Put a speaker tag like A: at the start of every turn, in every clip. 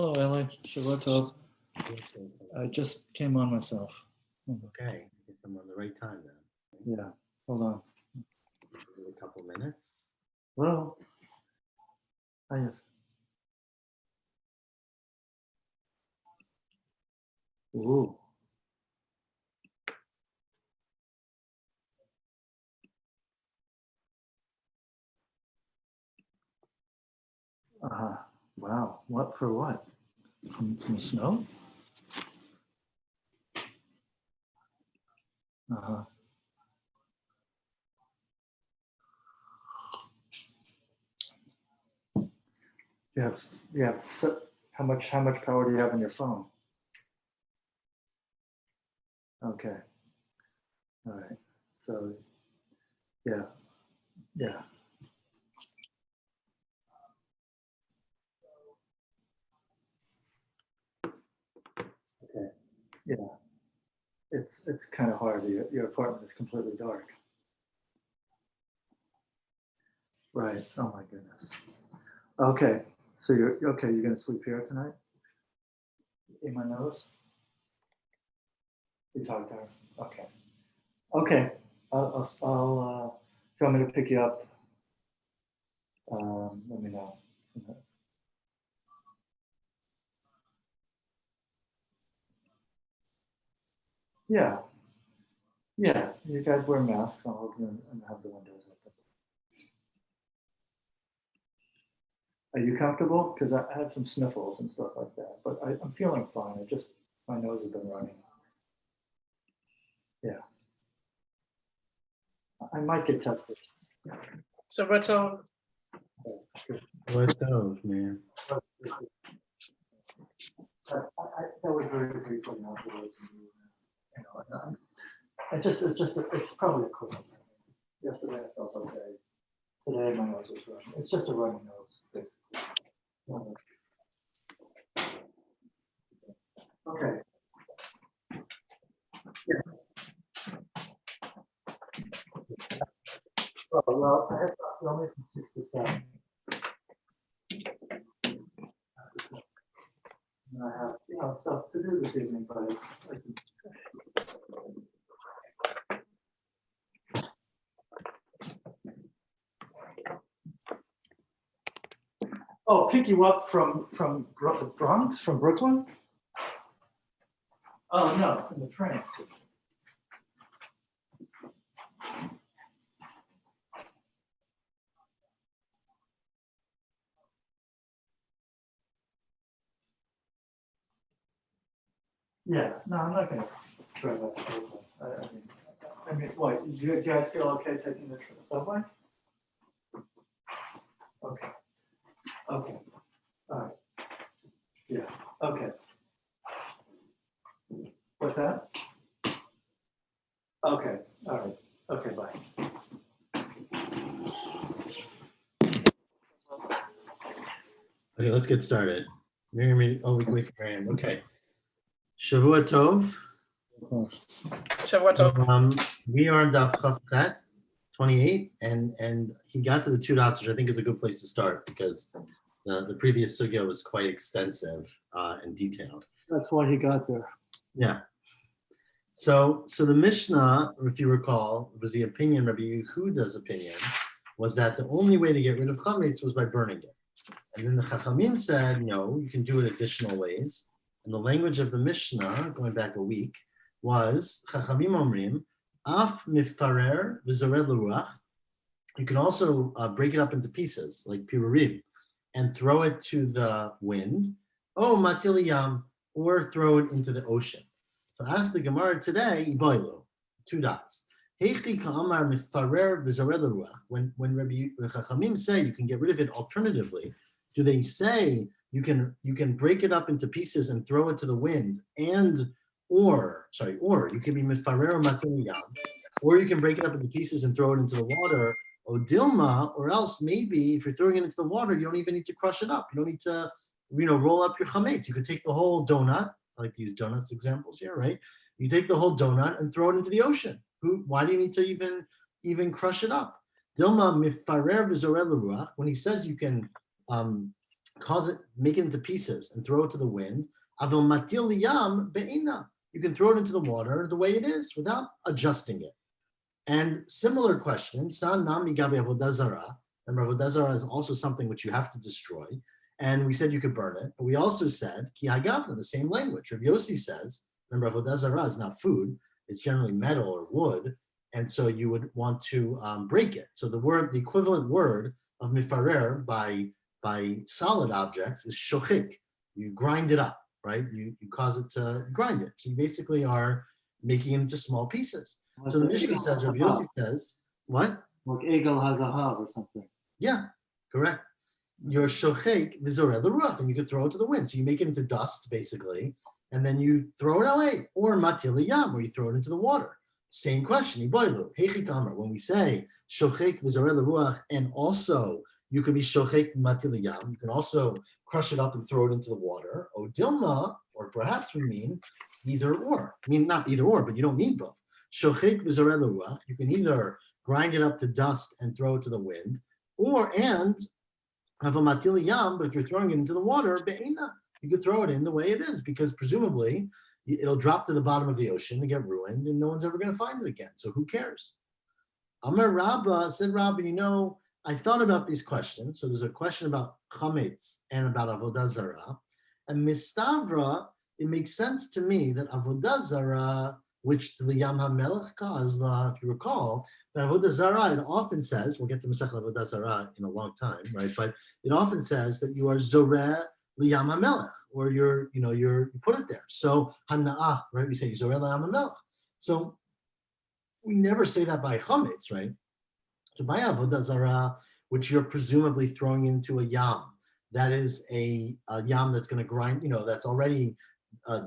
A: Hello, Ellen. Shabbat tov. I just came on myself.
B: Okay, I guess I'm on the right time then.
A: Yeah, hold on.
B: Give it a couple minutes.
A: Hello. Hi, yes. Ooh. Wow. What for what? From snow? Uh-huh. Yeah. So how much power do you have on your phone? Okay. All right. So yeah. Okay. Yeah. It's kind of hard. Your apartment is completely dark. Right. Oh my goodness. Okay. So you're okay. You're gonna sleep here tonight? In my nose? You talked to her. Okay. Okay. I'll if you want me to pick you up, let me know. Yeah. Yeah. You guys wear masks. I'll open and have the windows open. Are you comfortable? Because I had some sniffles and stuff like that, but I'm feeling fine. My nose has been running. Yeah. I might get tested.
C: So what's on?
B: What's those, man?
A: That was very briefly afterwards. You know, it's probably a cold. Yesterday I felt okay. Today my nose is running. It's just a runny nose, basically. Okay. Yeah. Oh, well, I have to only from 6 to 7. And I have stuff to do this evening, but Oh, pick you up from Bronx, from Brooklyn? Oh no, in the train. Yeah, no, I'm not gonna try that. I mean, what? Do you guys feel okay taking the subway? Okay. Okay. All right. Yeah. Okay. What's that? Okay. All right. Okay. Bye.
B: Okay, let's get started. Miriam, oh, we can wait for Miriam. Okay. Shavua Tov.
C: Shavua Tov.
B: We are in Daf Chafchet 28, and he got to the 2 dots, which I think is a good place to start because the previous sugya was quite extensive and detailed.
A: That's why he got there.
B: Yeah. So the Mishnah, if you recall, was the opinion, Rabbi Yehuda's opinion, was that the only way to get rid of chametz was by burning it. And then the Chachamim said, no, you can do it additional ways. And the language of the Mishnah, going back a week, was Chachamim Omrim, Af mifarer v'zored l'ruach. You can also break it up into pieces, like pirurim, and throw it to the wind. Oh, matil yam, or throw it into the ocean. So ask the Gemara today, Iboilu, 2 dots. When Rabbi Chachamim say you can get rid of it alternatively, do they say you can break it up into pieces and throw it to the wind, or you can be mitfarer matil yam, or you can break it up into pieces and throw it into the water, odilma, or else maybe if you're throwing it into the water, you don't even need to crush it up. You don't need to, roll up your chametz. You could take the whole donut. I like to use donuts examples here, right? You take the whole donut and throw it into the ocean. Why do you need to even crush it up? Dilma mifarer v'zored l'ruach. When he says you can make it into pieces and throw it to the wind. Avil matil liyam be'ina. You can throw it into the water the way it is without adjusting it. And similar question, it's not nami gabi avodah zarah. Remember, avodah zarah is also something which you have to destroy. And we said you could burn it, but we also said ki hagavna, the same language. Rabbi Yossi says, remember, avodah zarah is not food; it's generally metal or wood, and so you would want to break it. So the equivalent word of mifarer by solid objects is shochik. You grind it up, right? You cause it to grind it. So you basically are making it into small pieces. So the Mishnah says, Rabbi Yossi says, what?
A: Like Egel Hazahav or something.
B: Yeah, correct. You're shochek v'zoreh l'ruach, and you can throw it to the wind. So you make it into dust, basically, and then you throw it away. Or matil yam, where you throw it into the water. Same question. When we say shochek v'zoreh l'ruach, and also you could be shochek matil yam, you can also crush it up and throw it into the water. O dilma, or perhaps we mean either or. I mean, not either or, but you don't need both. Shochek v'zoreh l'ruach, you can either grind it up to dust and throw it to the wind, and have a matili yam, but if you're throwing it into the water, be'ina, you could throw it in the way it is, because presumably it'll drop to the bottom of the ocean and get ruined, and no one's ever going to find it again. So who cares? Amar Rabba said, Rabba, I thought about these questions. So there's a question about chametz and about avodah zarah, and mistavra. It makes sense to me that avodah zarah, which the Yam HaMelech Ka'azla, if you recall, the avodah zarah, it often says, we'll get to Masechet Avodah Zarah in a long time, right? But it often says that you are zoreh liyam HaMelech, or you put it there. So hana'ah, right? We say zoreh liyam HaMelech. So we never say that by chametz, right? So by avodah zarah, which you're presumably throwing into a yam, that is a yam that's going to grind, that's already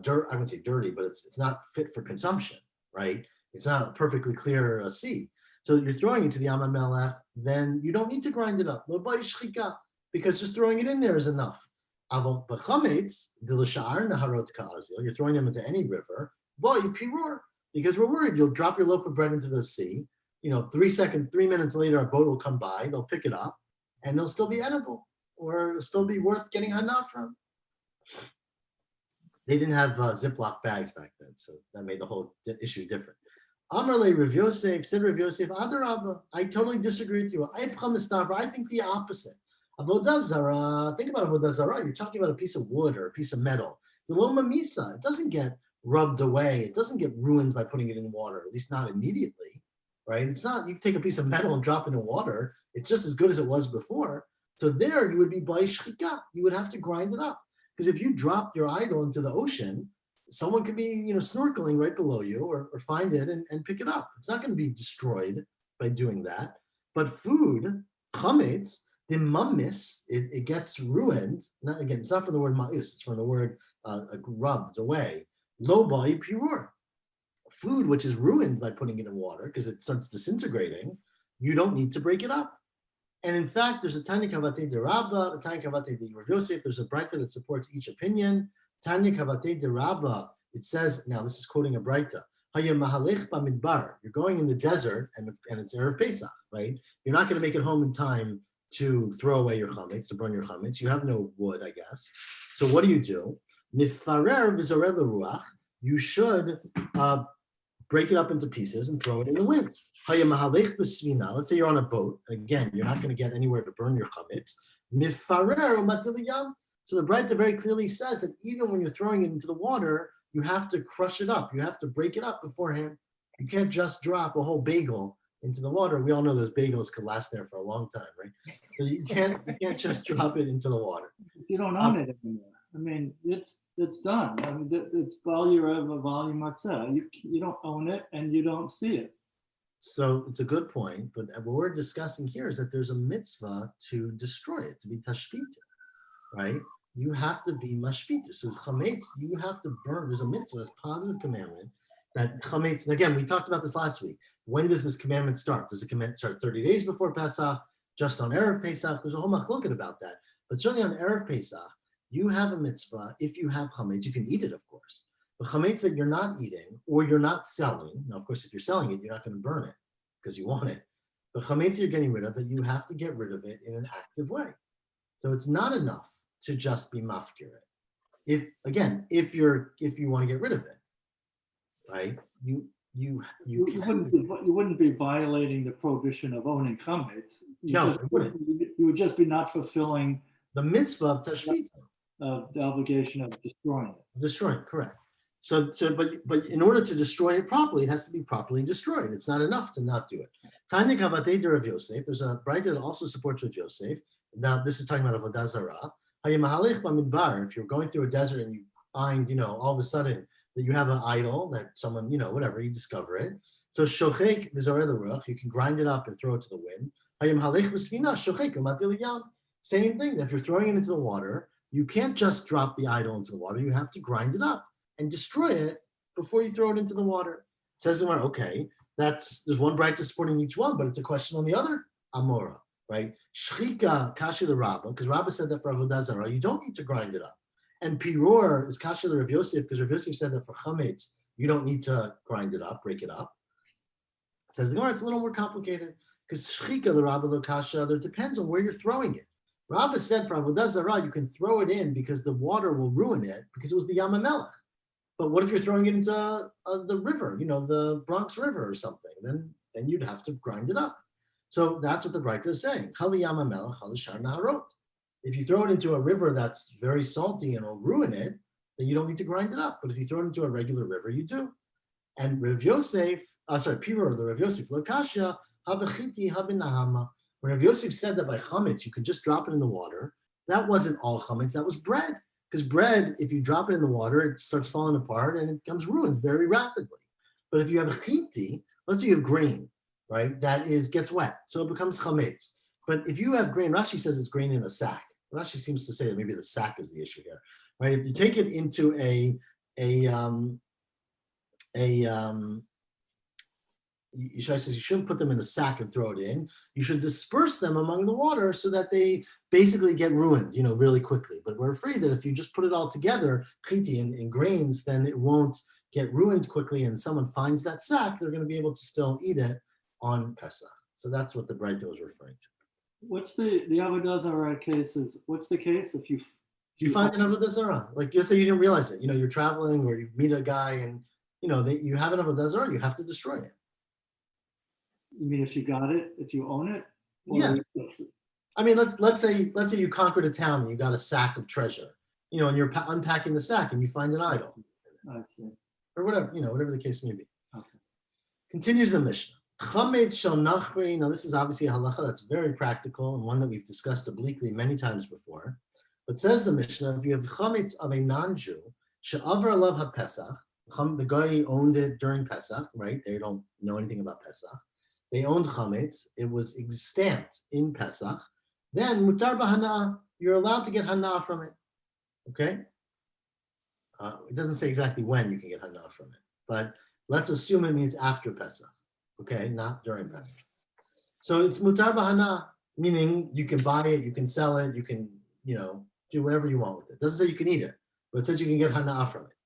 B: dirt. I wouldn't say dirty, but it's not fit for consumption, right? It's not a perfectly clear sea. So you're throwing it to the Yam HaMelech, then you don't need to grind it up. Because just throwing it in there is enough. You're throwing them into any river, because we're worried you'll drop your loaf of bread into the sea. 3 minutes later, a boat will come by, they'll pick it up, and they'll still be edible, or it'll still be worth getting hana from. They didn't have Ziploc bags back then, so that made the whole issue different. Amarle Rav Yosef said, Rav Yosef, Adarabba, I totally disagree with you. I think the opposite. Avodah zarah, think about avodah zarah. You're talking about a piece of wood or a piece of metal. The loma misa, it doesn't get rubbed away. It doesn't get ruined by putting it in water, at least not immediately, right? It's not, you take a piece of metal and drop it in water. It's just as good as it was before. So there you would be by shchika. You would have to grind it up. Because if you drop your idol into the ocean, someone could be, snorkeling right below you or find it and pick it up. It's not going to be destroyed by doing that. But food, chametz, the mamis, it gets ruined. It's not from the word ma'is, it's from the word rubbed away. Lo ba'i pirur. Food which is ruined by putting it in water because it starts disintegrating, you don't need to break it up. And in fact, there's a Tanya Kavatei de Rabba, a Tanya Kavatei de Rav Yosef. There's a Braita that supports each opinion. Tanya Kavatei de Rabba, it says, now this is quoting a Braita, Hayya Mahalech Bamidbar. You're going in the desert, and it's Erev Pesach, right? You're not going to make it home in time to throw away your chametz, to burn your chametz. You have no wood, I guess. So what do? Mifarer v'zoreh l'ruach. You should break it up into pieces and throw it in the wind. Let's say you're on a boat. Again, you're not going to get anywhere to burn your chametz. So the Braita very clearly says that even when you're throwing it into the water, you have to crush it up. You have to break it up beforehand. You can't just drop a whole bagel into the water. We all know those bagels could last there for a long time, right? So you can't just drop it into the water.
A: You don't own it anymore. I mean, it's done. I mean, it's volume matzah. You don't own it and you don't see it.
B: So it's a good point, but what we're discussing here is that there's a mitzvah to destroy it, to be tashpita, right? You have to be mashpita. So chametz, you have to burn. There's a mitzvah, a positive commandment that chametz. And again, we talked about this last week. When does this commandment start? Does the commandment start 30 days before Pesach? Just on Erev Pesach? There's a whole machloket about that. But certainly on Erev Pesach, you have a mitzvah. If you have chametz, you can eat it, of course. But chametz that you're not eating or you're not selling. Now, of course, if you're selling it, you're not going to burn it because you want it. But chametz you're getting rid of, that you have to get rid of it in an active way. So it's not enough to just be mafkir it. If you want to get rid of it, right? You
A: wouldn't be violating the prohibition of owning chametz.
B: No, it wouldn't.
A: You would just be not fulfilling
B: the mitzvah of tashmita,
A: the obligation of destroying it.
B: destroying, correct. But in order to destroy it properly, it has to be properly destroyed. It's not enough to not do it. Tanya Kavatei de Rav Yosef. There's a brayta that also supports Rav Yosef. Now this is talking about avodah zarah. If you're going through a desert and you find, all of a sudden that you have an idol that someone, whatever, you discover it. So shochek v'zareh l'ruach, you can grind it up and throw it to the wind. Same thing. If you're throwing it into the water, you can't just drop the idol into the water. You have to grind it up and destroy it before you throw it into the water. Says the Gemara, okay, there's one brayta supporting each one, but it's a question on the other amora, right? Shchika kashi the Rabbah, because Rabbah said that for avodah zarah, you don't need to grind it up. And piror is kashi the Rav Yosef, because Rav Yosef said that for chametz, you don't need to grind it up, break it up. Says the Gemara, it's a little more complicated, because shchika the Rabbah the kasha, there depends on where you're throwing it. Rabbah said for avodah zarah, you can throw it in because the water will ruin it, because it was the Yam HaMelech. But what if you're throwing it into the river, the Bronx River or something? Then you'd have to grind it up. So that's what the brayta is saying. Chali Yam HaMelech, chali shar naharot. If you throw it into a river that's very salty and will ruin it, then you don't need to grind it up. But if you throw it into a regular river, you do. And Rav Yosef, Piror, the Rav Yosef, lo kasha, habechiti habinahama. When Rav Yosef said that by chametz, you could just drop it in the water, that wasn't all chametz, that was bread. Because bread, if you drop it in the water, it starts falling apart and it becomes ruined very rapidly. But if you have chiti, let's say you have grain, right, that gets wet, so it becomes chametz. But if you have grain, Rashi says it's grain in a sack. Rashi seems to say that maybe the sack is the issue here, right? If you take it into Yishai says you shouldn't put them in a sack and throw it in. You should disperse them among the water so that they basically get ruined, really quickly. But we're afraid that if you just put it all together, chiti in grains, then it won't get ruined quickly. And someone finds that sack, they're going to be able to still eat it on Pesach. So that's what the brayta was referring to.
A: What's the avodah zarah cases? What's the case if
B: you find an avodah zarah? Like let's say you didn't realize it. You're traveling or you meet a guy and you have an avodah zarah, you have to destroy it.
A: You mean if you got it, if you own it?
B: Yeah. I mean, let's say you conquered a town and you got a sack of treasure, and you're unpacking the sack and you find an idol.
A: I see.
B: Or whatever, whatever the case may be.
A: Okay.
B: Continues the Mishnah. Chametz shel nachri. Now this is obviously a halacha that's very practical and one that we've discussed obliquely many times before. But says the Mishnah, if you have chametz of a non-Jew, she'avar alav ha-Pesach, the guy owned it during Pesach, right? They don't know anything about Pesach. They owned chametz. It was stamped in Pesach. Then mutar b'hana, you're allowed to get hana from it. Okay. It doesn't say exactly when you can get hana from it, but let's assume it means after Pesach. Okay, not during Pesach. So it's mutar b'hana, meaning you can buy it, you can sell it, you can do whatever you want with it. It doesn't say you can eat it, but it says you can get hana from it.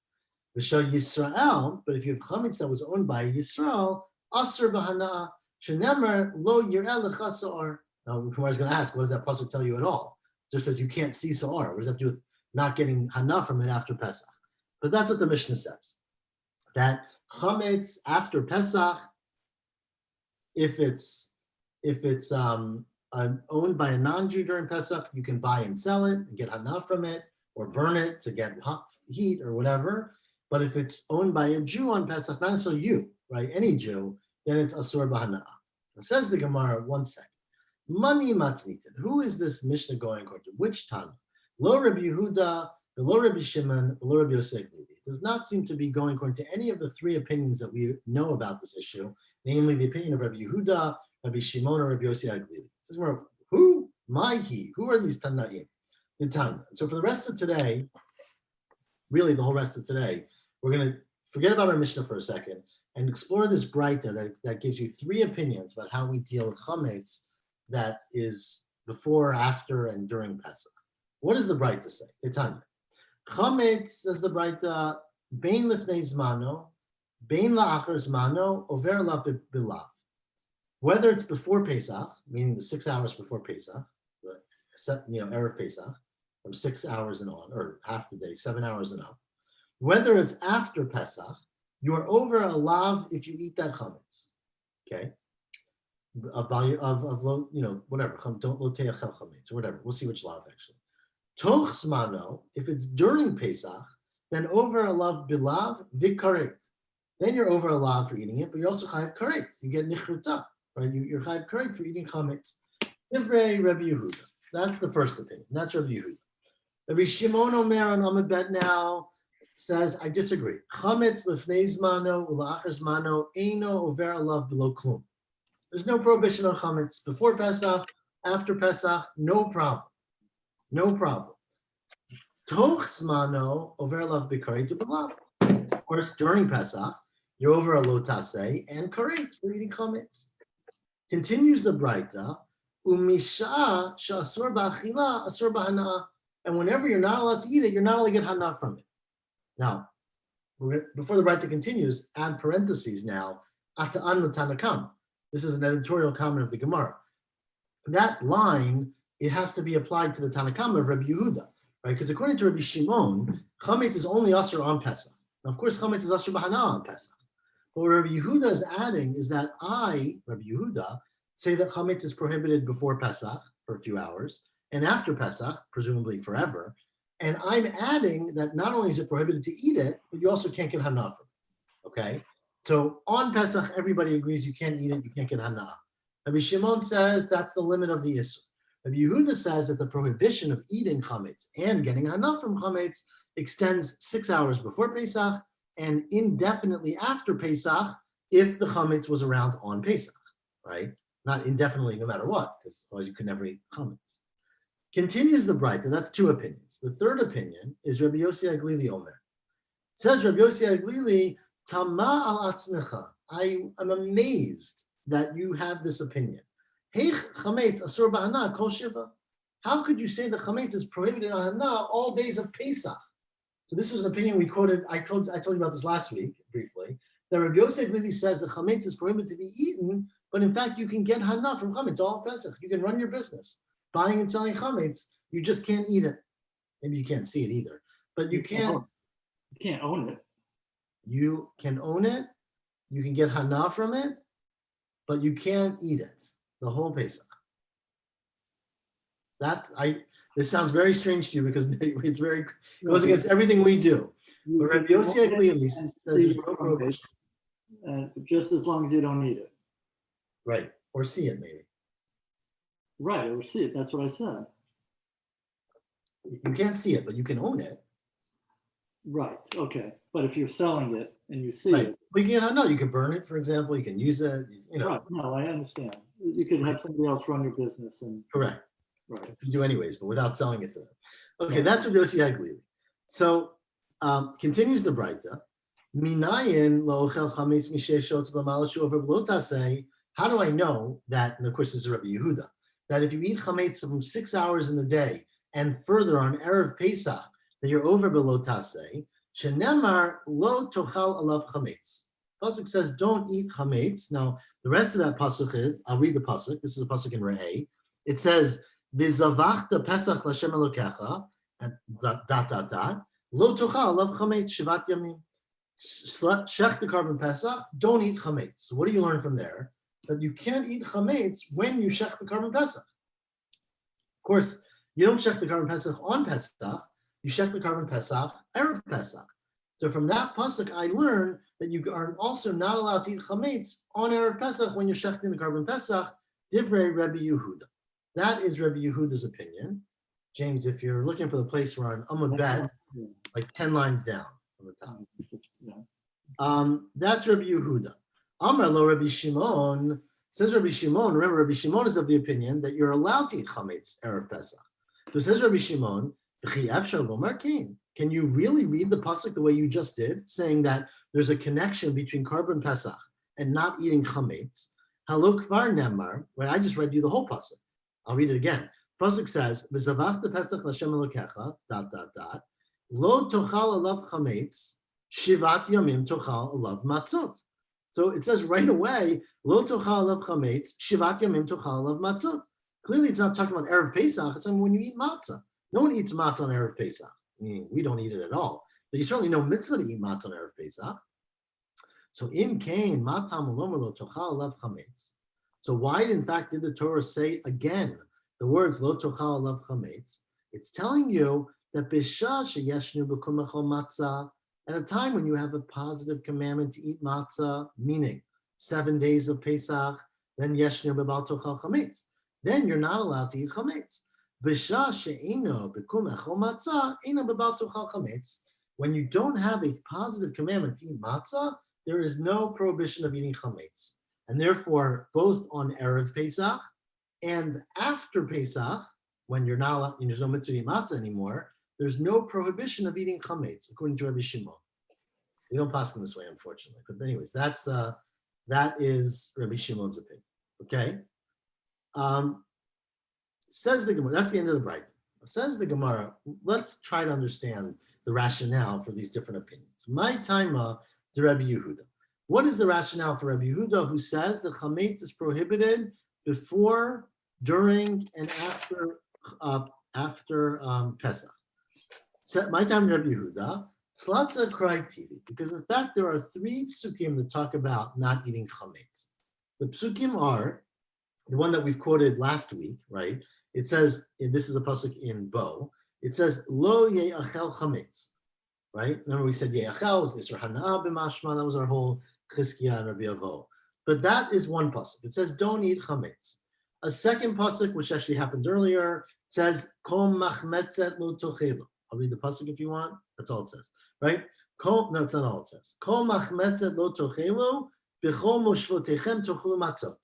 B: V'shel Yisrael, but if you have chametz that was owned by Yisrael, asur b'hana. Shenemer lo yireh lecha sa'ar. Now, Kumar is going to ask, what does that pasuk tell you at all? Just says you can't see sa'ar. What does that have to do with not getting hana from it after Pesach? But that's what the Mishnah says. That chametz after Pesach, if it's owned by a non-Jew during Pesach, you can buy and sell it and get hana from it, or burn it to get hot heat or whatever. But if it's owned by a Jew on Pesach, not necessarily you, right? Any Jew, then it's asur b'hana. Says the Gemara, one second. Mani matnitin. Who is this Mishnah going according to? Which Tana? Lo Rabbi Yehuda, lo Rabbi Shimon, lo Rabbi Yosef. It does not seem to be going according to any of the three opinions that we know about this issue, namely the opinion of Rabbi Yehuda, Rabbi Shimon, or Rabbi Yosef. Who? Mahi. Who are these Tanaim? The Tana. So for the rest of today, really the whole rest of today, we're going to forget about our Mishnah for a second and explore this brayta that gives you three opinions about how we deal with chametz that is before, after, and during Pesach. What does the brayta say? Itanya. Chametz, says the brayta, bein lifnei zmano, bein la'achar zmano, over lav bilav. Whether it's before Pesach, meaning the 6 hours before Pesach, Erev Pesach, from 6 hours and on, or half the day, 7 hours and up. Whether it's after Pesach, you are over a lav if you eat that chametz. Okay, whatever. Don't loteach chametz or whatever. We'll see which lav actually. Toch zmano, if it's during Pesach, then over a lav bilav vikaret. Then you're over a lav for eating it, but you're also chayav karet. You get nichruta, right? You're chayav karet for eating chametz. Divrei Rabbi Yehuda. That's the first opinion. That's Rabbi Yehuda. Rabbi Shimon Omer on Amud Bet now says, I disagree. Chametz lefnei zmano ula'achar zmano eino over alav below klum. There's no prohibition on chametz before Pesach, after Pesach, no problem. No problem. Toch zmano over alav b'kareit u'b'lav. Of course, during Pesach, you're over a lotase and karet for eating chametz. Continues the Braita, umisha sha'asur ba'achila asur ba'hana'ah. And whenever you're not allowed to eat it, you're not allowed to get hana from it. Now, before the Braita continues, add parentheses now, ata'an l'tanakam. This is an editorial comment of the Gemara. That line, it has to be applied to the Tanakam of Rabbi Yehuda, right? Because according to Rabbi Shimon, chametz is only asur on Pesach. Now, of course, chametz is asur b'hana on Pesach. But what Rabbi Yehuda is adding is that I, Rabbi Yehuda, say that chametz is prohibited before Pesach for a few hours, and after Pesach, presumably forever. And I'm adding that not only is it prohibited to eat it, but you also can't get hana from it. Okay? So on Pesach, everybody agrees you can't eat it, you can't get hana. Rabbi Shimon says that's the limit of the issur. Rabbi Yehuda says that the prohibition of eating chametz and getting hana from chametz extends 6 hours before Pesach and indefinitely after Pesach if the chametz was around on Pesach, right? Not indefinitely no matter what, because otherwise you could never eat chametz. Continues the Braita, that's two opinions. The third opinion is Rabbi Yossi Aglili Omer. Says Rabbi Yossi Aglili, Tama al atzmecha. I am amazed that you have this opinion. Heich chametz asur b'hana kol shiva. How could you say that chametz is prohibited on hana all days of Pesach? So this was an opinion we quoted. I told you about this last week briefly. That Rabbi Yossi Aglili says that chametz is prohibited to be eaten, but in fact you can get hana from chametz all Pesach. You can run your business. Buying and selling chametz, you just can't eat it. Maybe you can't see it either, but you can't.
A: You can't own it.
B: You can own it. You can get hana from it, but you can't eat it the whole Pesach. This sounds very strange to you because it's very goes against everything we do. But Rabbi Yossi Aglili says there's no prohibition.
A: Just as long as you don't eat it.
B: Right, or see it maybe.
A: Right, or see it. That's what I said.
B: You can't see it, but you can own it.
A: Right. Okay. But if you're selling it and you see
B: Right.
A: it,
B: But you can burn it, for example. You can use it.
A: right. No, I understand. You could have somebody else run your business and
B: Correct.
A: right.
B: You do anyways, but without selling it to them. Okay,
A: Right.
B: that's what Yossi Aglili. So continues the Braita. Minayin lo ochel chametz misheshot l'malashu over b'lotasei. How do I know that? And of course, this is Rabbi Yehuda. That if you eat chametz from 6 hours in the day and further on Erev Pesach, that you're over below tasei, shenemar lo tochal alav chametz. Pasuk says, don't eat chametz. Now, the rest of that pasuk is, I'll read the pasuk. This is a pasuk in Re'eh. It says, v'zavachta pesach l'Hashem Elokecha, and lo tochal alav chametz shivat yamim. Shech the carbon pesach, don't eat chametz. So what do you learn from there? That you can't eat chametz when you shech the carbon pesach. Of course, you don't shech the carbon pesach on Pesach. You shech the carbon pesach erev Pesach. So from that pasuk, I learn that you are also not allowed to eat chametz on erev Pesach when you're shechting the carbon pesach. Divrei Rabbi Yehuda. That is Rabbi Yehuda's opinion. James, if you're looking for the place where on Amud Bet, like 10 lines down from the top. That's Rabbi Yehuda. Amar lo Rabbi Shimon, says Rabbi Shimon, remember Rabbi Shimon is of the opinion that you're allowed to eat chametz erev Pesach. So says Rabbi Shimon, can you really read the pasuk the way you just did, saying that there's a connection between carbon Pesach and not eating chametz? Haluk var nemar, right? I just read you the whole pasuk. I'll read it again. Pasuk says, "V'zavachta Pesach l'Hashem Elokecha, ... Lo tochal alav chametz, shivat yamim tochal alav matzot." So it says right away, "Lo tochal alav chametz, shivat yamim tochal alav matzot." Clearly, it's not talking about erev Pesach. It's talking when you eat matzah. No one eats matzah on Erev Pesach, meaning we don't eat it at all. But you certainly know mitzvah to eat matzah on Erev Pesach. So in Cain, matam lo tochal lav chametz. So why, in fact, did the Torah say again the words lo tochal lav chametz? It's telling you that bisha sheyeshnu b'kum echol matzah, at a time when you have a positive commandment to eat matzah, meaning 7 days of Pesach, then yeshnu b'bal tochal chametz. Then you're not allowed to eat chametz. Bisha she'ino b'kum echol matzah, ino b'bal tochal chametz. When you don't have a positive commandment to eat matzah, there is no prohibition of eating chametz. And therefore, both on Erev Pesach and after Pesach, when you're not allowed, there's no mitzvah to eat matzah anymore, there's no prohibition of eating chametz, according to Rabbi Shimon. We don't pass them this way, unfortunately. But anyways, that is Rabbi Shimon's opinion. Okay? Says the Gemara, that's the end of the Bright. Says the Gemara, let's try to understand the rationale for these different opinions. My taima to Rabbi Yehuda. What is the rationale for Rabbi Yehuda, who says that chametz is prohibited before, during, and after Pesach? So my time Rabbi Yehuda, Tlata Krai TV, because in fact there are 3 psukim that talk about not eating chametz. The psukim are the one that we've quoted last week, right? It says, this is a pasuk in Bo. It says lo ye'achel chametz, right? Remember we said ye'achel was Isra Hana'ah b'mashma. That was our whole Chizkiah and Rabbi Avo. But that is one pasuk. It says don't eat chametz. A second pasuk, which actually happened earlier, says kol machmetzet lo tochelu. I'll read the pasuk if you want. That's all it says, right? No, it's not all it says. Kol machmetzet lo tochelu b'chol moshvotechem tochelu matzot,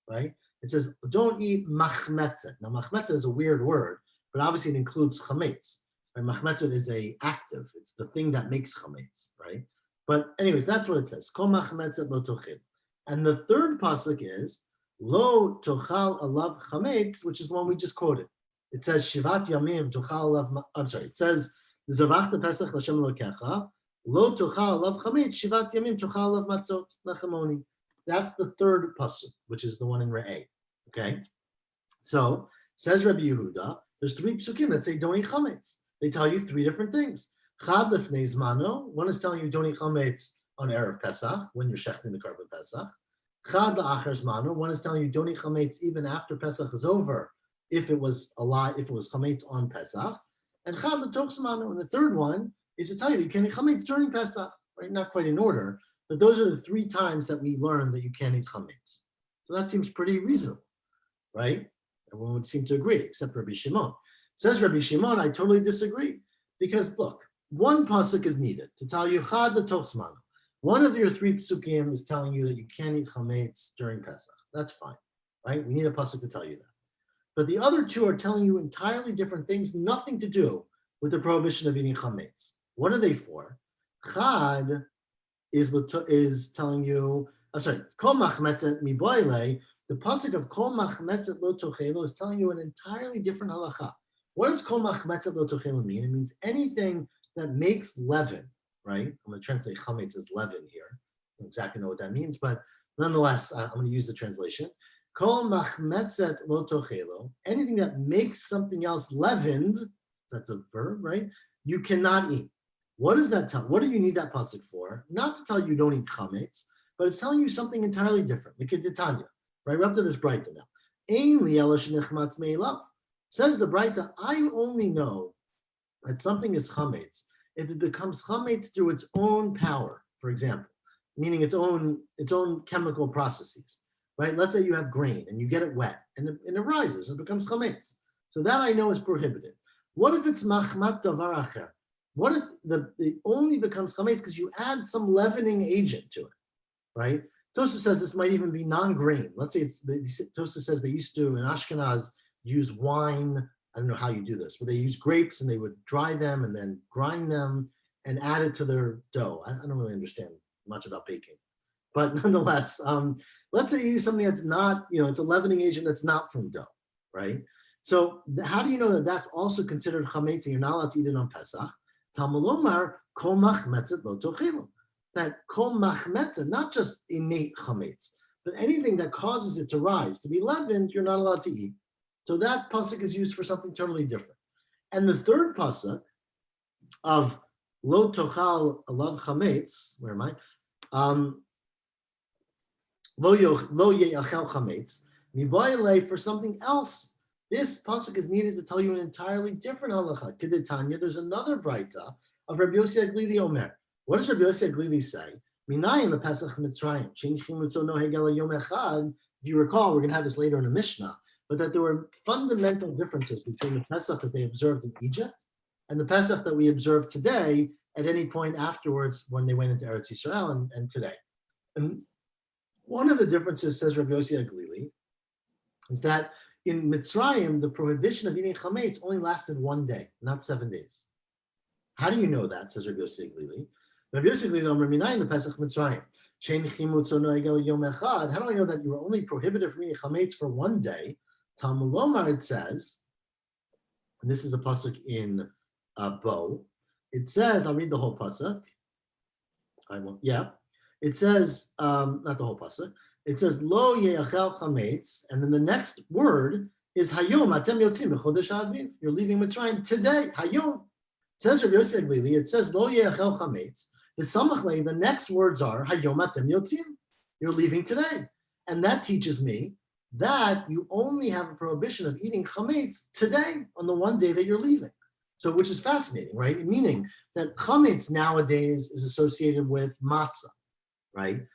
B: right? It says don't eat machmetzet. Now machmetzet is a weird word, but obviously it includes chametz. Right? Machmetzet is a active. It's the thing that makes chametz, right? But anyways, that's what it says. Kol machmetzet lo tochel. And the third pasuk is lo tochal alav chametz, which is the one we just quoted. It says shivat yamim tochal alav. I'm sorry. It says zavachta pesach l'Hashem Elokecha lo tochal alav chametz shivat yamim tochal alav matzot lechamoni. That's the third pasuk, which is the one in Re'eh. Okay, so says Rabbi Yehuda, there's 3 psukim that say don't eat chametz. They tell you 3 different things. Chad lefnei zmano, one is telling you don't eat chametz on Erev Pesach when you're shechting the carbon Pesach. Chad la'achar zmano, one is telling you don't eat chametz even after Pesach is over if it was chametz on Pesach. And chad l'toch zmano, and the third one is to tell you that you can't eat chametz during Pesach. Right, not quite in order. But those are the 3 times that we learned that you can't eat chametz. So that seems pretty reasonable, right? Everyone would seem to agree, except Rabbi Shimon. Says Rabbi Shimon, I totally disagree. Because look, one pasuk is needed to tell you chad l'toch zmano. One of your 3 psukim is telling you that you can't eat chametz during Pesach. That's fine, right? We need a pasuk to tell you that. But the other 2 are telling you entirely different things, nothing to do with the prohibition of eating chametz. What are they for? Chad is telling you, I'm sorry, kol machmetzet mi boile, the pasuk of kol machmetzet lo tochelu is telling you an entirely different halacha. What does kol machmetzet lo tochelu mean? It means anything that makes leaven, right? I'm going to translate chametz as leaven here. I don't exactly know what that means, but nonetheless, I'm going to use the translation. Kol machmetzet lo tochelu, anything that makes something else leavened, that's a verb, right? You cannot eat. What does that tell? What do you need that pasuk for? Not to tell you don't eat chametz, but it's telling you something entirely different. Like Tanya, right? We're up to this Breita now. Ein li ela shenichmatz me'elav. Says the Breita, I only know that something is chametz if it becomes chametz through its own power, for example, meaning its own chemical processes, right? Let's say you have grain and you get it wet and it rises, it becomes chametz. So that I know is prohibited. What if it's machmat davar acher? What if it only becomes chametz because you add some leavening agent to it, right? Tosafos says this might even be non-grain. Let's say Tosafos says they used to in Ashkenaz use wine. I don't know how you do this, but they use grapes and they would dry them and then grind them and add it to their dough. I don't really understand much about baking, but nonetheless, let's say you use something that's not, it's a leavening agent that's not from dough, right? So how do you know that that's also considered chametz and you're not allowed to eat it on Pesach? Talmud kol machmetzet lo tochelu. That kol machmetzet, not just innate chametz, but anything that causes it to rise, to be leavened, you're not allowed to eat. So that pasuk is used for something totally different. And the third pasuk of Lo Tochal Alav Chametz, where am I? Lo Ye'achel Chametz, Mibayale for something else. This pasuk is needed to tell you an entirely different halacha. Kedetanya, there's another braita of Rabbi Yossi Aglili Omer. What does Rabbi Yossi Aglili say? Minayin the Pesach Mitzrayim. If you recall, we're going to have this later in the Mishnah, but that there were fundamental differences between the Pesach that they observed in Egypt and the Pesach that we observe today at any point afterwards when they went into Eretz Yisrael and today. And one of the differences, says Rabbi Yossi Aglili, is that in Mitzrayim, the prohibition of eating chametz only lasted 1 day, not 7 days. How do you know that, says Rabbi Yossi Aglili? Rabbi Yossi Aglili, Omer Minayin the Pesach Mitzrayim. How do I know that you were only prohibited from eating chametz for 1 day? Talmud Lomar, it says, and this is a pasuk in Bo. It says, I'll read the whole pasuk. I won't. Yeah, it says not the whole pasuk. It says Lo ye'achel chametz, and then the next word is Hayom atem yotzim b'chodesh aviv. You're leaving Mitzrayim today. Hayom. It says Rabbi Yossi Aglili. It says Lo ye'achel chametz. The next words are Hayom atem yotzim. You're leaving today, and that teaches me that you only have a prohibition of eating chametz today on the 1 day that you're leaving. So, which is fascinating, right? Meaning that chametz nowadays is associated with matzah, right?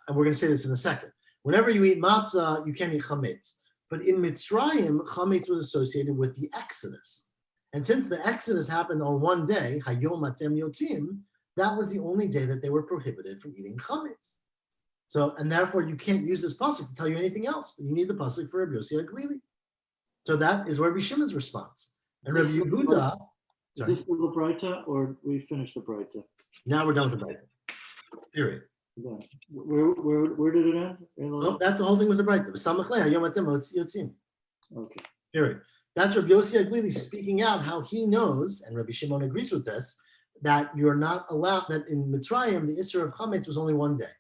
B: And we're going to say this in a second. Whenever you eat matzah, you can't eat chametz. But in Mitzrayim, chametz was associated with the Exodus. And since the Exodus happened on 1 day, Hayom Atem Yotzim, that was the only day that they were prohibited from eating chametz. So, and therefore you can't use this pasuk to tell you anything else. You need the pasuk for Rabbi Yossi Aglili. So that is Rabbi Shimon's response. And Rabbi Yehuda,
A: is this still the Braita, or we finished the Braita?
B: Now we're done with the Braita. Period.
A: Yeah. Where did it end?
B: Oh, that's the whole thing was the Braita.
A: Okay.
B: Period. That's Rabbi Yossi Aglili speaking out how he knows, and Rabbi Shimon agrees with this, that you're not allowed, that in Mitzrayim, the Isser of Chametz was only 1 day.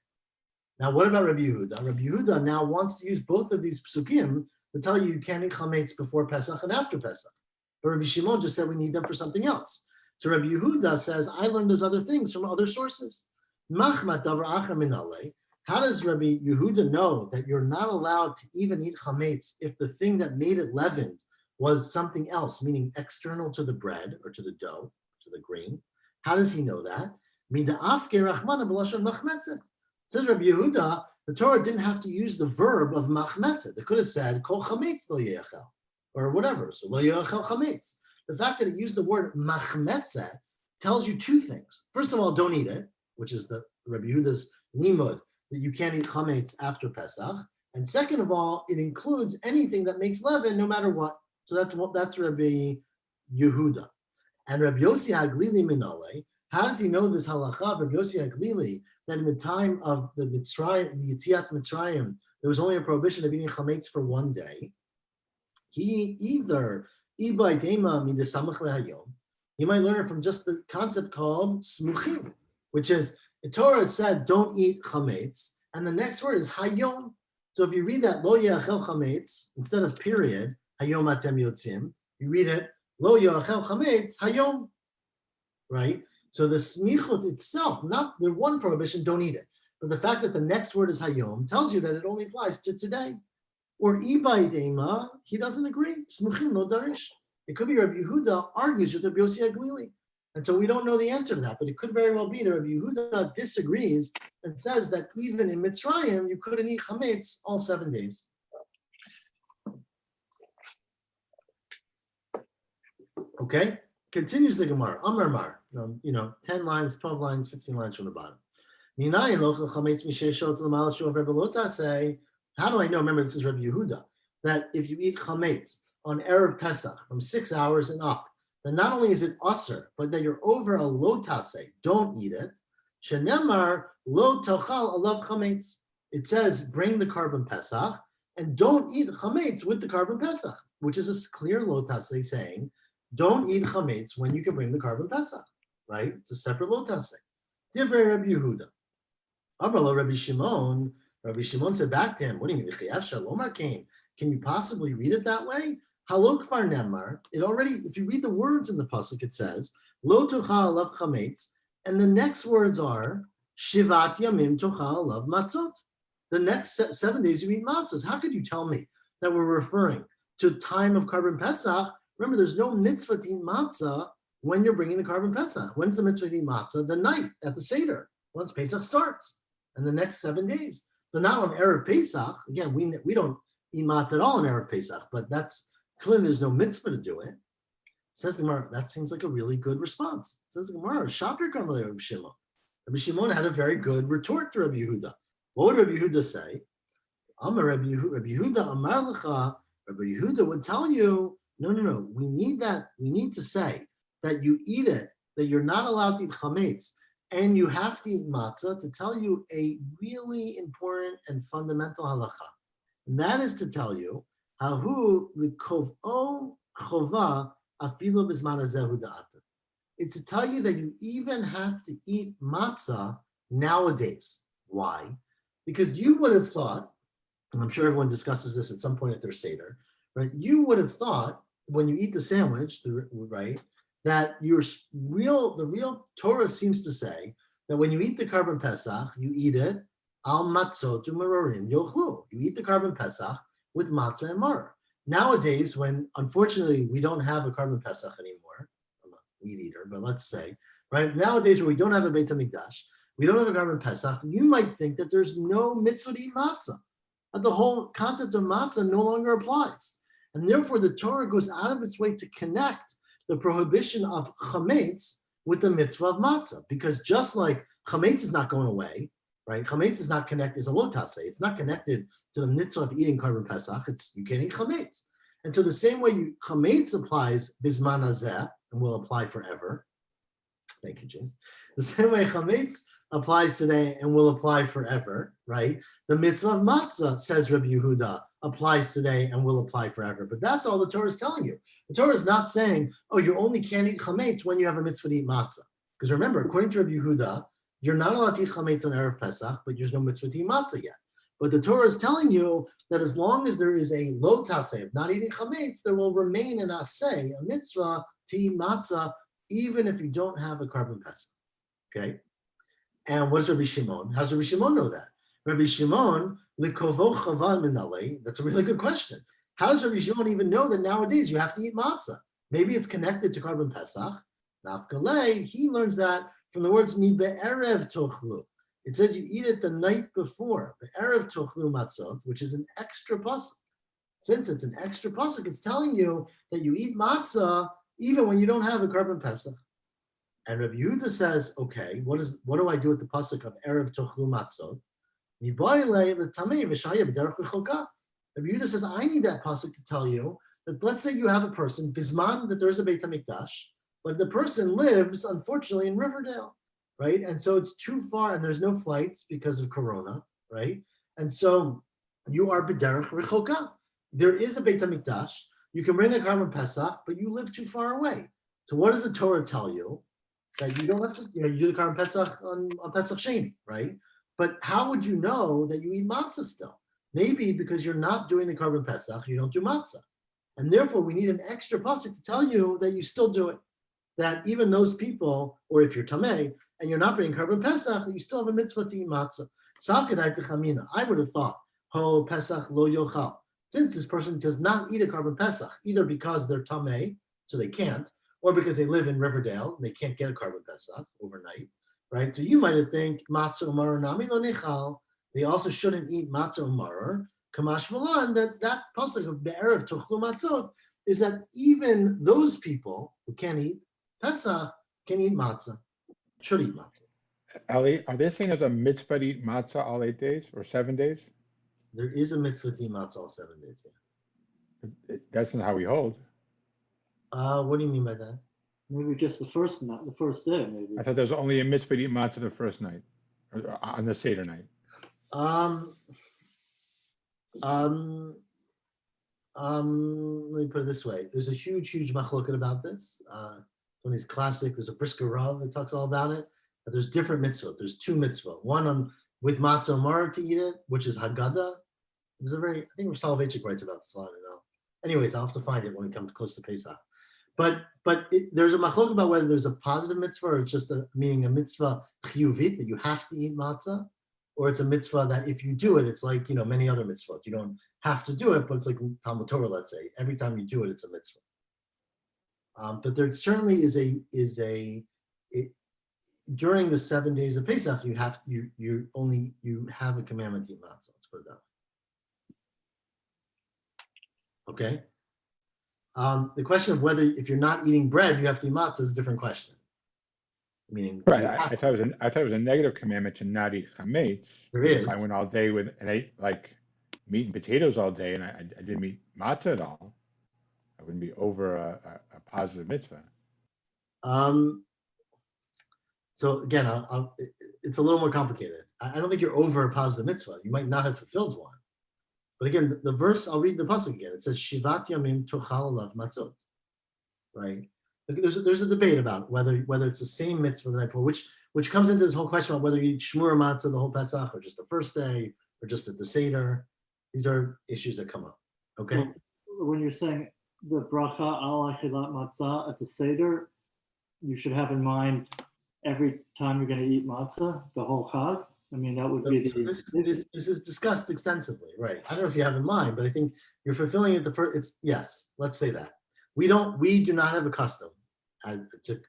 B: Now, what about Rabbi Yehuda? Rabbi Yehuda now wants to use both of these psukim to tell you can't eat Chametz before Pesach and after Pesach. But Rabbi Shimon just said we need them for something else. So Rabbi Yehuda says, I learned those other things from other sources. How does Rabbi Yehuda know that you're not allowed to even eat chametz if the thing that made it leavened was something else, meaning external to the bread or to the dough, to the grain? How does he know that? Says Rabbi Yehuda, the Torah didn't have to use the verb of machmetzet. It could have said, kol chametz lo ye'achel, or whatever. So lo ye'achel chametz. The fact that it used the word machmetzet tells you two things. First of all, don't eat it, which is the Rabbi Yehuda's limud, that you can't eat chametz after Pesach. And second of all, it includes anything that makes leaven, no matter what. So that's Rabbi Yehuda. And Rabbi Yossi Aglili Minale, how does he know this halacha? Rabbi Yossi Aglili, that in the time of the Mitzrayim, the Yetziat Mitzrayim, there was only a prohibition of eating chametz for 1 day. He either ibay dema midesamach lehayom. You might learn it from just the concept called smuchim, which is the Torah said don't eat chametz, and the next word is hayom. So if you read that lo ye'achel chametz instead of period hayom atem yotzim, you read it lo ye'achel chametz hayom, right? So the smichut itself, not the one prohibition, don't eat it, but the fact that the next word is hayom tells you that it only applies to today. Or ibay dema, he doesn't agree. Smuchim no darish. It could be Rabbi Yehuda argues with Rabbi Yossi Aglili. And so we don't know the answer to that, but it could very well be that Rabbi Yehuda disagrees and says that even in Mitzrayim, you couldn't eat chametz all 7 days. Okay, continues the Gemara. Amar Mar, 10 lines, 12 lines, 15 lines from the bottom. How do I know? Remember, this is Rabbi Yehuda, that if you eat chametz on Erev Pesach from 6 hours and up, then not only is it usher, but that you're over a lo taseh, don't eat it. Shenemar lo tochal alav chametz. It says bring the carbon Pesach and don't eat chametz with the carbon Pesach, which is a clear lo taseh saying don't eat chametz when you can bring the carbon Pesach, right? It's a separate lo taseh. Divrei Rabbi Yehuda. Amar Rabbi Shimon. Rabbi Shimon said back to him, what do you mean? Can you possibly read it that way? Halok far nemar. It already, if you read the words in the pasuk, it says lo tuchal alav chametz, and the next words are shivat yamim tuchal alav matzot. The next 7 days you eat matzahs. How could you tell me that we're referring to time of Karban Pesach? Remember, there's no mitzvah to eat matzah when you're bringing the Karban Pesach. When's the mitzvah to eat matzah? The night at the Seder, once Pesach starts, and the next 7 days. But not on Erev Pesach. Again, we don't eat matzah at all on Erev Pesach, but that's clearly there's no mitzvah to do it. Says the Gemara, that seems like a really good response. Says the Gemara, Shapir Karmelei Rabbi Shimon. Rabbi Shimon had a very good retort to Rabbi Yehuda. What would Rabbi Yehuda say? Amar Rabbi Yehuda Amar Lecha. Rabbi Yehuda would tell you, no. We need that. We need to say that you eat it, that you're not allowed to eat chametz, and you have to eat matzah to tell you a really important and fundamental halacha. And that is to tell you, hahu likov'o chova afilu b'zman hazehu da'ata. It's to tell you that you even have to eat matzah nowadays. Why? Because you would have thought, and I'm sure everyone discusses this at some point at their Seder, right? You would have thought when you eat the sandwich, right, that the real Torah seems to say that when you eat the Karban Pesach, you eat it al matzot u'marorim yochlu. You eat the Karban Pesach with matzah and maror. Nowadays, when unfortunately we don't have a Karban Pesach anymore, I'm a meat eater, but let's say, right? Nowadays where we don't have a Beit HaMikdash, we don't have a Karban Pesach, you might think that there's no mitzvah to eat matzah. That the whole concept of matzah no longer applies. And therefore the Torah goes out of its way to connect the prohibition of chametz with the mitzvah of matzah. Because just like chametz is not going away, right? Chametz is not connected, it's a lotase, it's not connected to the mitzvah of eating Karban Pesach, you can't eat chametz. And so the same way chametz applies bisman hazeh, and will apply forever. Thank you, James. The same way chametz applies today and will apply forever, right? The mitzvah of matzah, says Rabbi Yehuda, applies today and will apply forever. But that's all the Torah is telling you. The Torah is not saying, oh, you only can't eat chametz when you have a mitzvah to eat matzah. Because remember, according to Rabbi Yehuda, you're not allowed to eat chametz on Erev Pesach, but there's no mitzvah to eat matzah yet. But the Torah is telling you that as long as there is a lo taseh of not eating chametz, there will remain an aseh, a mitzvah to eat matzah, even if you don't have a Karban Pesach. Okay? And what does Rabbi Shimon? How does Rabbi Shimon know that? Rabbi Shimon, likovo chavan minale. That's a really good question. How does Rabbi Shimon even know that nowadays you have to eat matzah? Maybe it's connected to Karban Pesach. Nafkalei, he learns that from the words mi be'erev tochlu. It says you eat it the night before. Be'erev tochlu matzot, which is an extra pasuk. Since it's an extra pasuk, it's telling you that you eat matzah even when you don't have a Karban Pesach. And Rabbi Yehuda says, okay, what do I do with the pasuk of Erev Tochlu Matzot? Rabbi Yehuda says, I need that pasuk to tell you that let's say you have a person, bisman, that there's a Beit HaMikdash, but the person lives, unfortunately, in Riverdale, right? And so it's too far, and there's no flights because of Corona, right? And so you are b'derech rechoka. There is a Beit HaMikdash. You can bring a Karban Pesach, but you live too far away. So what does the Torah tell you? That you don't have to, you do the Karban Pesach on Pesach Sheni, right? But how would you know that you eat matzah still? Maybe because you're not doing the Karban Pesach, you don't do matzah. And therefore, we need an extra pasuk to tell you that you still do it. That even those people, or if you're tamei and you're not bringing Karban Pesach, you still have a mitzvah to eat matzah. I would have thought, ho Pesach lo yochal. Since this person does not eat a Karban Pesach, either because they're tamei, so they can't, or because they live in Riverdale, and they can't get a Karban Pesach overnight, right? So you might think matzah umaror nami lo nechal. They also shouldn't eat matzah umaror. Kamash malan, that pasuk of be'erev tochlu matzot is that even those people who can't eat Pesach can eat matzah, should eat matzah.
D: Ali, are they saying there's a mitzvah to eat matzah all 8 days or 7 days?
B: There is a mitzvah to eat matzah all 7 days. Yeah.
D: That's not how we hold.
B: What do you mean by that?
A: Maybe just the first night, the first day, maybe.
D: I thought there was only a mitzvah to eat matzah the first night, or on the Seder night.
B: Let me put it this way. There's a huge machloket about this. One is classic. There's a Brisker Rav that talks all about it. But there's different mitzvot. There's two mitzvot. One with matzah umaror to eat it, which is Haggadah. There's I think Soloveitchik writes about this a lot, Anyways, I'll have to find it when it comes close to Pesach. But there's a machlok about whether there's a positive mitzvah or it's just meaning a mitzvah chiyuvit that you have to eat matzah, or it's a mitzvah that if you do it, it's like many other mitzvot. You don't have to do it, but it's like Talmud Torah. Let's say every time you do it, it's a mitzvah. But there certainly is during the 7 days of Pesach, you have a commandment to eat matzah. Let's put it that way. Okay. The question of whether if you're not eating bread, you have to eat matzah is a different question. Meaning,
D: Right, I thought it was a negative commandment to not eat chametz.
B: There is.
D: If I went all day and ate like meat and potatoes all day, and I didn't eat matzah at all, I wouldn't be over a positive mitzvah.
B: So again, it's a little more complicated. I don't think you're over a positive mitzvah. You might not have fulfilled one. But again, the verse, I'll read the pasuk again. It says, Shivat Yamim Tochal Alav Matzot. Right? There's a debate about whether it's the same mitzvah the night before, which comes into this whole question about whether you eat Shmur Matzah the whole Pesach, or just the first day, or just at the Seder. These are issues that come up. Okay?
A: When you're saying the bracha al achilat matzah at the Seder, you should have in mind every time you're going to eat matzah, the whole chag. I mean, that would be
B: this is discussed extensively, right? I don't know if you have in mind, but I think you're fulfilling it the first. It's yes. Let's say that we do not have a custom,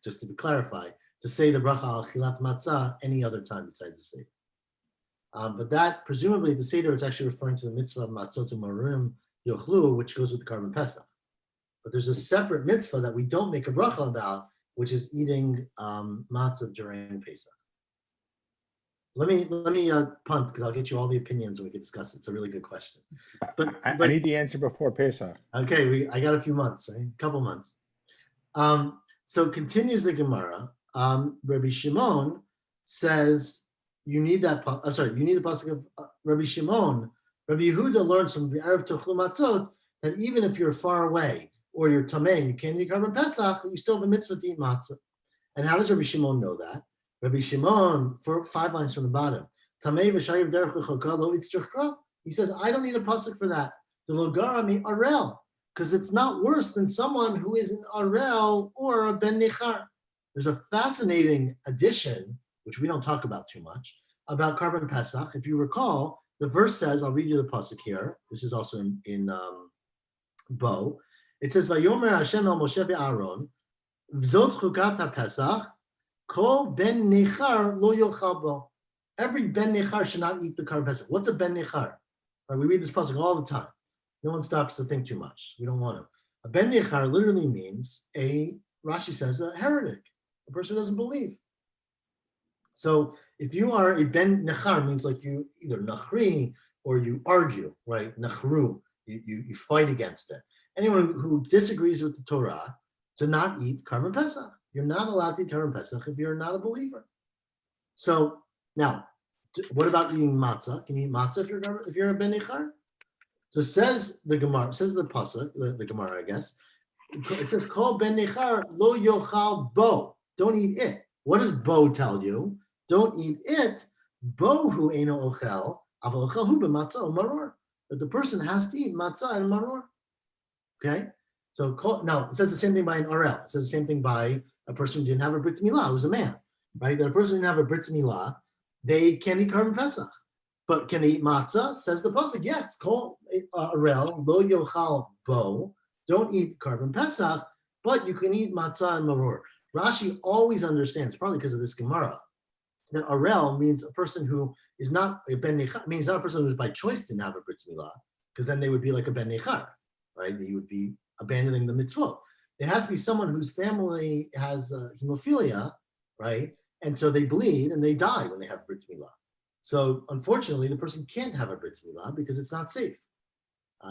B: just to clarify, to say the bracha al chilat matzah any other time besides the Seder. But that presumably the Seder is actually referring to the mitzvah of matzot u'marim yochlu, which goes with the Karban Pesach. But there's a separate mitzvah that we don't make a bracha about, which is eating matzah during Pesach. Let me punt because I'll get you all the opinions and we can discuss it. It's a really good question. But
D: I need the answer before Pesach.
B: Okay, I got a few months, right? A couple months. So continues the Gemara. Rabbi Shimon says you need that. You need the pasuk of Rabbi Shimon. Rabbi Yehuda learns from the Erev Tochlu Matzot that even if you're far away or you're tamei, you can't eat Karban Pesach, you still have a mitzvah to eat matzah. And how does Rabbi Shimon know that? Rabbi Shimon, 5 lines from the bottom, tamei v'shayiv derech l'choka lo itzchukra. He says, I don't need a pasuk for that. The logara mi arel, because it's not worse than someone who is an arel or a ben nechar. There's a fascinating addition, which we don't talk about too much, about Karban Pesach. If you recall, the verse says, I'll read you the pasuk here. This is also in Bo. It says, Vayomer Hashem el Moshe ve'Aaron, v'zot chukat haPesach, kol ben nechar lo yochal bo. Every ben nechar should not eat the Karban Pesach. What's a ben nechar? Right, we read this pasuk all the time. No one stops to think too much. We don't want to. A ben nechar literally means Rashi says, a heretic, a person who doesn't believe. So if you are a ben nechar, means like you either nachri or you argue, right? Nachru, you fight against it. Anyone who disagrees with the Torah to not eat Karban Pesach. You're not allowed to eat Karban Pesach if you're not a believer. So now, what about eating matzah? Can you eat matzah if you're a ben nechar? So says the Gemara, says the pasuk, the Gemara, I guess. It says, "Kol ben nechar lo yochal bo." Don't eat it. What does bo tell you? Don't eat it. Bo hu eino ochel, aval ochel hu b'matzah u'maror. That the person has to eat matzah and maror. Okay. So now it says the same thing by an RL. It says the same thing by a person who didn't have a brit milah, who's a man, right? That a person who didn't have a brit milah, they can eat Karban Pesach. But can they eat matzah? Says the pasuk, yes. Kol arel lo yochal bo. Don't eat Karban Pesach, but you can eat matzah and maror. Rashi always understands, probably because of this Gemara, that arel means a person who is not a ben nechar. Means not a person who's by choice didn't have a brit milah, because then they would be like a ben nechar, right? They would be abandoning the mitzvot. It has to be someone whose family has hemophilia, right? And so they bleed and they die when they have brit milah. So unfortunately, the person can't have a brit milah because it's not safe.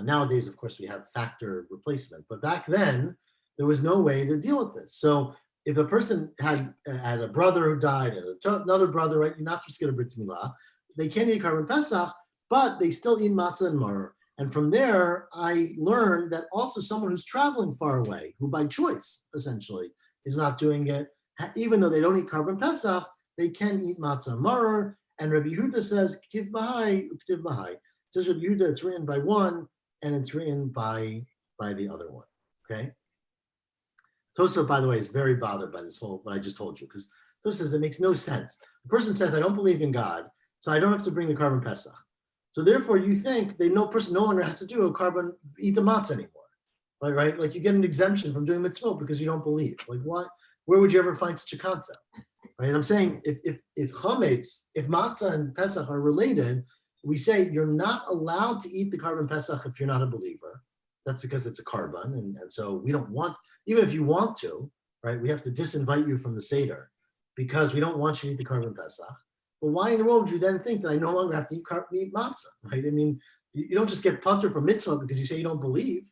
B: Nowadays, of course, we have factor replacement, but back then there was no way to deal with this. So if a person had a brother who died and another brother, right, you're not supposed to get a brit milah. They can't eat Karban Pesach, but they still eat matzah and maror. And from there, I learned that also someone who's traveling far away, who by choice essentially is not doing it, even though they don't eat Karban Pesach, they can eat matzah and maror. And Rabbi Yehuda says, "Ktiv b'hai, uktiv b'hai." Says Rabbi Yehuda, it's written by one and it's written by by the other one. Okay. Tosafot, by the way, is very bothered by this whole what I just told you, because Tosafot says it makes no sense. The person says, I don't believe in God, so I don't have to bring the carbon pesach. So therefore, you think person no longer has to do eat the matzah anymore, right? Like you get an exemption from doing mitzvot because you don't believe. Like what? Where would you ever find such a concept? Right? And I'm saying if chametz, if matzah and pesach are related, we say you're not allowed to eat the carbon pesach if you're not a believer. That's because it's a carbon, and so we don't want, even if you want to, right? We have to disinvite you from the Seder because we don't want you to eat the carbon pesach. But why in the world would you then think that I no longer have to eat matzah, right? I mean, you don't just get putter from mitzvah because you say you don't believe.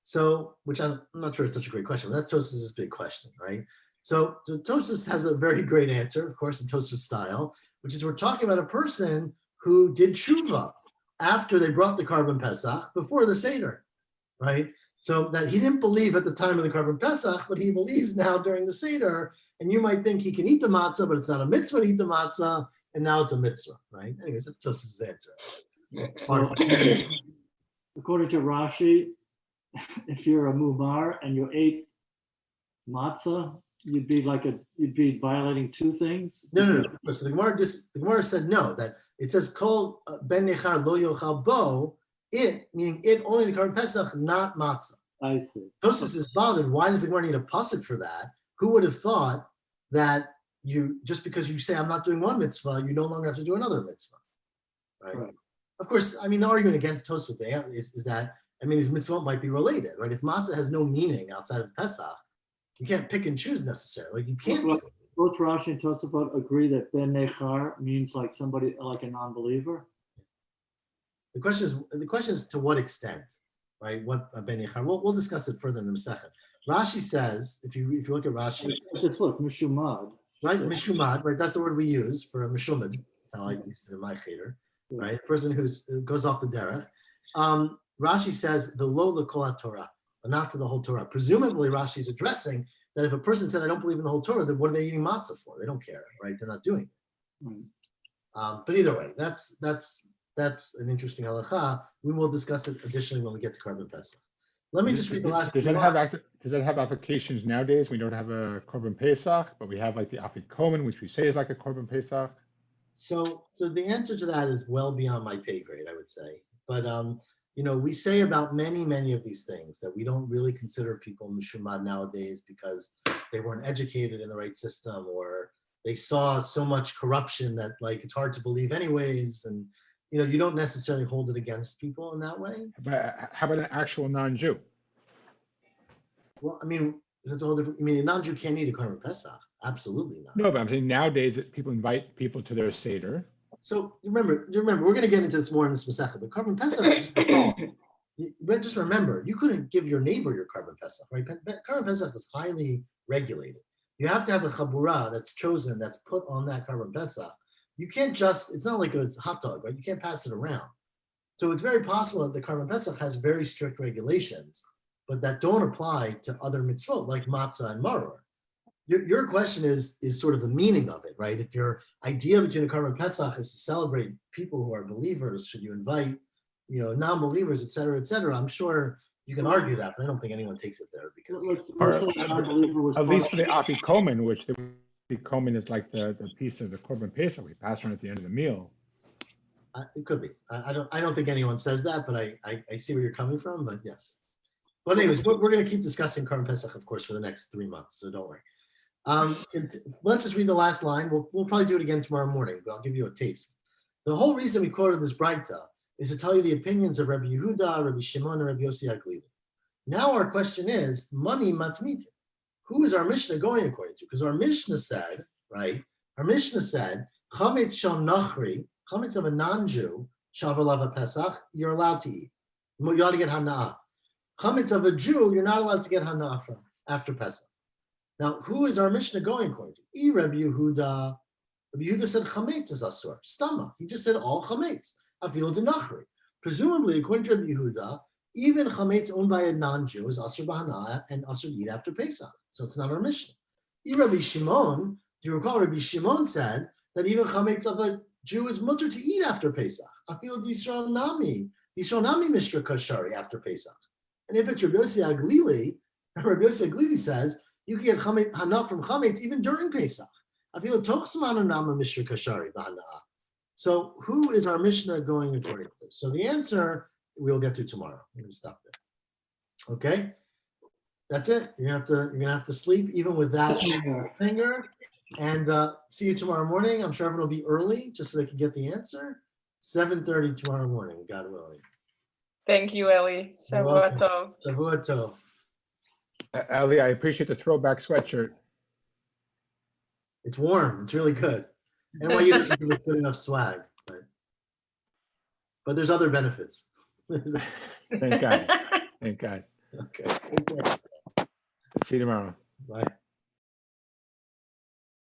B: So, which I'm not sure it's such a great question, but that's Tosafot's big question, right? So Tosafot has a very great answer, of course, in Tosafot style, which is we're talking about a person who did tshuva after they brought the carbon pesach before the Seder, right? So that he didn't believe at the time of the carbon pesach, but he believes now during the Seder. And you might think he can eat the matzah, but it's not a mitzvah to eat the matzah, and now it's a mitzvah, right? Anyways, that's Tosafot's answer.
A: According to Rashi, if you're a mumar and you ate matzah, you'd be violating two things.
B: No. So the Gemara said no, that it says kol ben nechar lo yochal bo, it, meaning it only the carbon pesach, not matzah.
A: I see.
B: Tosafot is bothered. Why does the Gemara need a pasuk for that? Who would have thought that you, just because you say I'm not doing one mitzvah, you no longer have to do another mitzvah, right? Of course, I mean, the argument against Tosafot is that, I mean, these mitzvot might be related, right? If matzah has no meaning outside of Pesach, you can't pick and choose necessarily. Like you can't.
A: Both Rashi and Tosafot agree that ben nechar means like somebody, like a non-believer.
B: The question is to what extent, right? What ben nechar? We'll discuss it further in a second. Rashi says, if you look at Rashi,
A: Just look, mishumad.
B: right? Mishumad, right? That's the word we use for a mishumad. That's how I used it in my cheder, right? A person who goes off the derech. Rashi says the lo l'kol Torah, but not to the whole Torah. Presumably, Rashi is addressing that if a person said, "I don't believe in the whole Torah," then what are they eating matzah for? They don't care, right? They're not doing it. But either way, that's an interesting halacha. We will discuss it additionally when we get to carbon pesach. Let me just read the last.
D: Does that have applications nowadays? We don't have a korban pesach, but we have like the afikomen, which we say is like a korban pesach.
B: So the answer to that is well beyond my pay grade, I would say. But we say about many of these things that we don't really consider people mishumad nowadays because they weren't educated in the right system, or they saw so much corruption that like it's hard to believe anyways, and you don't necessarily hold it against people in that way.
D: But how about an actual non-Jew?
B: Well, I mean, that's a whole different. I mean, a non-Jew can't eat a korban pesach. Absolutely not.
D: No, but I'm saying nowadays that people invite people to their seder.
B: So remember, we're going to get into this more in this Masechah, but carbon pesach. Just remember, you couldn't give your neighbor your carbon pesach, right? Carbon pesach is highly regulated. You have to have a chabura that's chosen, that's put on that carbon pesach. You can't it's not like a hot dog, right? You can't pass it around. So it's very possible that the carbon pesach has very strict regulations, but that don't apply to other mitzvot like matzah and maror. Your question is sort of the meaning of it, right? If your idea between a carbon pesach is to celebrate people who are believers, should you invite, non-believers, et cetera, I'm sure you can argue that, but I don't think anyone takes it there because
D: At least for the afikomen, which the afikomen is like the piece of the korban pesach we pass around at the end of the meal.
B: It could be. I don't think anyone says that, but I see where you're coming from. But yes. But anyways, we're going to keep discussing carbon pesach, of course, for the next 3 months. So don't worry. Let's just read the last line. We'll probably do it again tomorrow morning, but I'll give you a taste. The whole reason we quoted this Braita is to tell you the opinions of Rabbi Yehuda, Rabbi Shimon, and Rabbi Yossi HaGlili. Now our question is, mani matnita. Who is our Mishnah going according to? Because our Mishnah said, right? Our Mishnah said, chametz shel nachri, chametz of a non-Jew, shavalav Pesach, you're allowed to eat. You ought to get hana'ah. Chametz of a Jew, you're not allowed to get hana'ah from after Pesach. Now, who is our Mishnah going according to? Rabbi Yehuda. Rabbi Yehuda said chametz is asur. Stama. He just said all chametz. Afilo de nachri. Presumably, according to Rabbi Yehuda, even chametz owned by a non-Jew is asur b'hana'ah and asur to eat after Pesach. So it's not our Mishnah. Rabbi Shimon, do you recall Rabbi Shimon said that even chametz of a Jew is mutter to eat after Pesach. Afilo d'Yisrael nami. D'Yisrael nami mishra kashari after Pesach. And if it's Rabbi Yossi Aglili, Rabbi Yossi Aglili says you can get hana from chametz even during Pesach. So who is our Mishnah going according to? So the answer we'll get to tomorrow. We're going to stop there. Okay, that's it. You're gonna have to sleep even with that finger. And see you tomorrow morning. I'm sure everyone will be early just so they can get the answer. 7:30 tomorrow morning, God willing.
C: Thank you, Ellie. Shavua tov.
B: Shavua tov.
D: Ali, I appreciate the throwback sweatshirt.
B: It's warm. It's really good. NYU doesn't give us good enough swag, but there's other benefits.
D: Thank God. Thank God.
B: Okay.
D: See you tomorrow.
B: Bye.